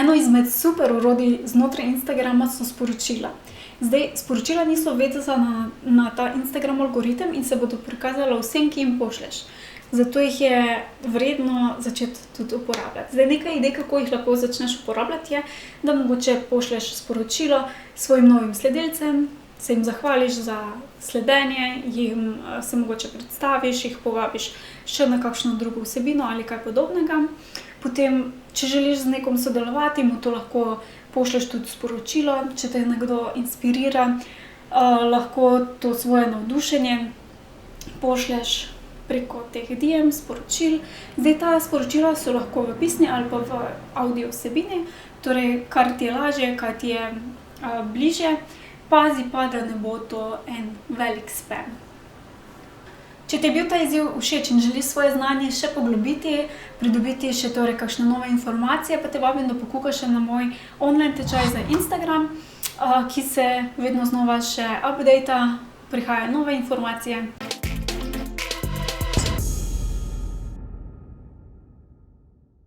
Eno izmed super orodij znotraj Instagrama so sporočila. Zdaj, sporočila niso vezana na ta Instagram algoritem in se bodo prikazala vsem, ki jim pošlješ. Zato jih je vredno začeti tudi uporabljati. Zdaj, nekaj idej, kako jih lahko začneš uporabljati, je, da mogoče pošlješ sporočilo svojim novim sledilcem, se jim zahvališ za sledenje, jim se mogoče predstaviš, jih povabiš še na kakšno drugo vsebino ali kaj podobnega. Potem, če želiš z nekom sodelovati, mu to lahko pošlješ tudi sporočilo, če te nekdo inspirira, lahko to svoje navdušenje pošlješ preko teh DM sporočil. Zdaj, ta sporočila so lahko v pisni ali pa v audio vsebini, torej kar ti je lažje, kaj ti je bližje. Pazi pa, da ne bo to en velik spam. Če ti je bil ta izziv všeč in želiš svoje znanje še poglobiti, pridobiti še torej kakšne nove informacije, pa te vabim, da pokukaš na moj online tečaj za Instagram, ki se vedno znova še updata, prihajajo nove informacije.